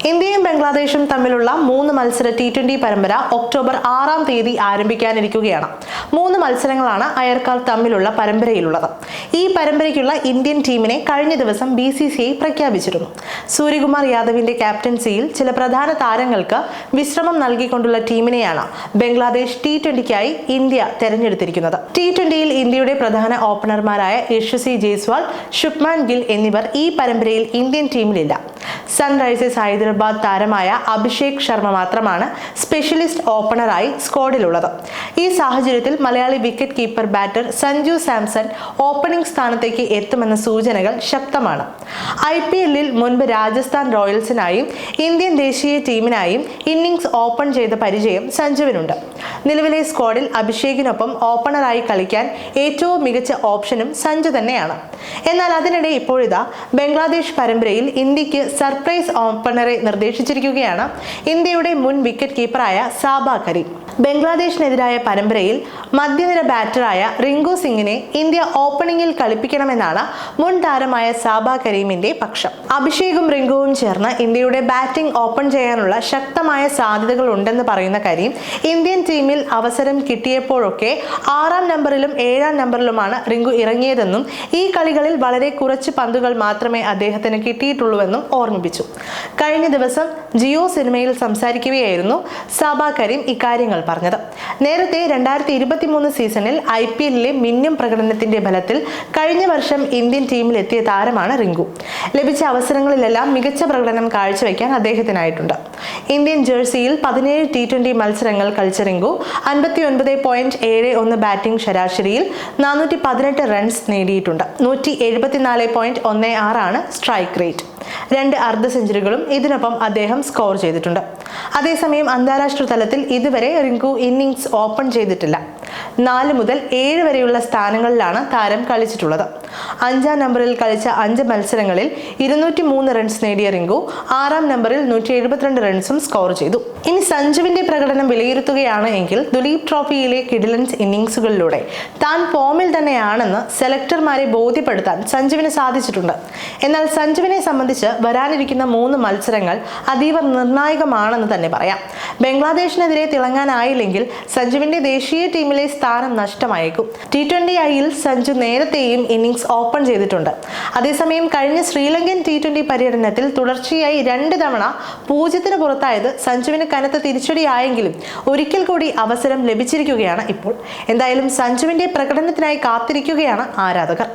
ഇന്ത്യയും ബംഗ്ലാദേശും തമ്മിലുള്ള 3 മത്സര T20 പരമ്പര ഒക്ടോബർ 6-ാം തീയതി ആരംഭിക്കാനിരിക്കുകയാണ്. 3 മത്സരങ്ങളാണ് അയർക്കാർ തമ്മിലുള്ള പരമ്പരയിലുള്ളത്. ഈ പരമ്പരയ്ക്കുള്ള ഇന്ത്യൻ ടീമിനെ കഴിഞ്ഞ ദിവസം BCCI പ്രഖ്യാപിച്ചിരുന്നു. സൂര്യകുമാർ യാദവിന്റെ ക്യാപ്റ്റൻസിയിൽ ചില പ്രധാന താരങ്ങൾക്ക് വിശ്രമം നൽകിക്കൊണ്ടുള്ള ടീമിനെയാണ് ബംഗ്ലാദേശ് T20ക്കായി ഇന്ത്യ തെരഞ്ഞെടുത്തിരിക്കുന്നത്. T20യിൽ ഇന്ത്യയുടെ പ്രധാന ഓപ്പണർമാരായ യശസ്വി ജയ്സ്വാൾ, ശുഭ്മാൻ ഗിൽ എന്നിവർ ഈ പരമ്പരയിൽ ഇന്ത്യൻ ടീമിലില്ല. സൺറൈസേഴ്സ് ഹൈദരാബാദ് താരമായ അഭിഷേക് ശർമ്മ മാത്രമാണ് സ്പെഷ്യലിസ്റ്റ് ഓപ്പണറായി സ്ക്വാഡിലുള്ളത്. ഈ സാഹചര്യത്തിൽ Malayali wicket keeper batter Sanju Samson opening സ്ഥാനത്തേക്ക് എത്തുമെന്ന സൂചനകൾ ശക്തമാണ്. IPL-ൽ മുൻപ് രാജസ്ഥാൻ റോയൽസിനായും ഇന്ത്യൻ ദേശീയ ടീമിനായും ഇന്നിംഗ്സ് ഓപ്പൺ ചെയ്ത പരിചയം സഞ്ജുവിനുണ്ട്. നിലവിലെ സ്ക്വാഡിൽ അഭിഷേകിനൊപ്പം ഓപ്പണറായി കളിക്കാൻ ഏറ്റവും മികച്ച ഓപ്ഷനും സഞ്ജു തന്നെയാണ്. എന്നാൽ അതിനിടെ ഇപ്പോഴിതാ ബംഗ്ലാദേശ് പരമ്പരയിൽ ഇന്ത്യക്ക് സർപ്രൈസ് ഓപ്പണറെ നിർദ്ദേശിച്ചിരിക്കുകയാണ് ഇന്ത്യയുടെ മുൻ വിക്കറ്റ് കീപ്പറായ സാബ കരീം. ബംഗ്ലാദേശിനെതിരായ പരമ്പരയിൽ മധ്യനിര ബാറ്ററായ റിങ്കു സിംഗിനെ ഇന്ത്യ ഓപ്പണിംഗിൽ കളിപ്പിക്കണമെന്നാണ് മുൻ താരമായ സാബ കരീമിന്റെ പക്ഷം. അഭിഷേകും റിങ്കുവും ചേർന്ന് ഇന്ത്യയുടെ ബാറ്റിംഗ് ഓപ്പൺ ചെയ്യാനുള്ള ശക്തമായ സാധ്യതകൾ ഉണ്ടെന്ന് പറയുന്ന കരീം, ഇന്ത്യൻ ടീമിൽ അവസരം കിട്ടിയപ്പോഴൊക്കെ 6-ാം നമ്പറിലും 7-ാം നമ്പറിലുമാണ് റിങ്കു ഇറങ്ങിയതെന്നും ഈ കളികളിൽ വളരെ കുറച്ച് പന്തുകൾ മാത്രമേ അദ്ദേഹത്തിന് കിട്ടിയിട്ടുള്ളൂവെന്നും ഓർമ്മിപ്പിച്ചു. കഴിഞ്ഞ ദിവസം ജിയോ സിനിമയിൽ സംസാരിക്കുകയായിരുന്നു സാബ കരീം ഇക്കാര്യങ്ങൾ പറഞ്ഞത്. നേരത്തെ 2023 സീസണിൽ IPL-ലെ മിന്നും പ്രകടനത്തിന്റെ ബലത്തിൽ കഴിഞ്ഞ വർഷം ഇന്ത്യൻ ടീമിലെത്തിയ താരമാണ് റിങ്കു. ലഭിച്ച അവസരങ്ങളിലെല്ലാം മികച്ച പ്രകടനം കാഴ്ചവെക്കാൻ അദ്ദേഹത്തിനായിട്ടുണ്ട്. ഇന്ത്യൻ ജേഴ്സിയിൽ 17 T20 മത്സരങ്ങൾ കളിച്ച റിങ്കു 59.71 ബാറ്റിംഗ് ശരാശരിയിൽ 418 റൺസ് നേടിയിട്ടുണ്ട്. 174.16 ആണ് സ്ട്രൈക്ക് റേറ്റ്. 2 അർദ്ധ സെഞ്ചുറികളും ഇതിനൊപ്പം അദ്ദേഹം സ്കോർ ചെയ്തിട്ടുണ്ട്. അതേസമയം അന്താരാഷ്ട്ര തലത്തിൽ ഇതുവരെ റിങ്കു ഇന്നിംഗ്സ് ഓപ്പൺ ചെയ്തിട്ടില്ല. 4 മുതൽ 7 വരെയുള്ള സ്ഥാനങ്ങളിലാണ് താരം കളിച്ചിട്ടുള്ളത്. 5-ാം നമ്പറിൽ കളിച്ച 5 മത്സരങ്ങളിൽ 203 റൺസ് നേടിയ റിങ്കു 6-ാം നമ്പറിൽ 172 റൺസും സ്കോർ ചെയ്തു. ഇനി സഞ്ജുവിന്റെ പ്രകടനം വിലയിരുത്തുകയാണ് എങ്കിൽ ദുലീപ് ട്രോഫിയിലെ കിഡിലൻസ് ഇന്നിംഗ്സുകളിലൂടെ താൻ ഫോമിൽ തന്നെയാണെന്ന് സെലക്ടർമാരെ ബോധ്യപ്പെടുത്താൻ സഞ്ജുവിന് സാധിച്ചിട്ടുണ്ട്. എന്നാൽ സഞ്ജുവിനെ സംബന്ധിച്ച് വരാനിരിക്കുന്ന 3 മത്സരങ്ങൾ അതീവ നിർണായകമാണെന്ന് തന്നെ പറയാം. ബംഗ്ലാദേശിനെതിരെ തിളങ്ങാനായില്ലെങ്കിൽ സഞ്ജുവിന്റെ ദേശീയ ടീമിലെ സ്ഥാനം നഷ്ടമായേക്കും. T20Iൽ സഞ്ജു നേരത്തെയും ഇന്നിംഗ്സ് ഓപ്പൺ ചെയ്തിട്ടുണ്ട്. അതേസമയം കഴിഞ്ഞ ശ്രീലങ്കൻ T20 പര്യടനത്തിൽ തുടർച്ചയായി 2 തവണ 0-ന് പുറത്തായത് സഞ്ജുവിന് കനത്ത തിരിച്ചടിയായെങ്കിലും ഒരിക്കൽ കൂടി അവസരം ലഭിച്ചിരിക്കുകയാണ് ഇപ്പോൾ. എന്തായാലും സഞ്ജുവിന്റെ പ്രകടനത്തിനായി കാത്തിരിക്കുകയാണ് ആരാധകർ.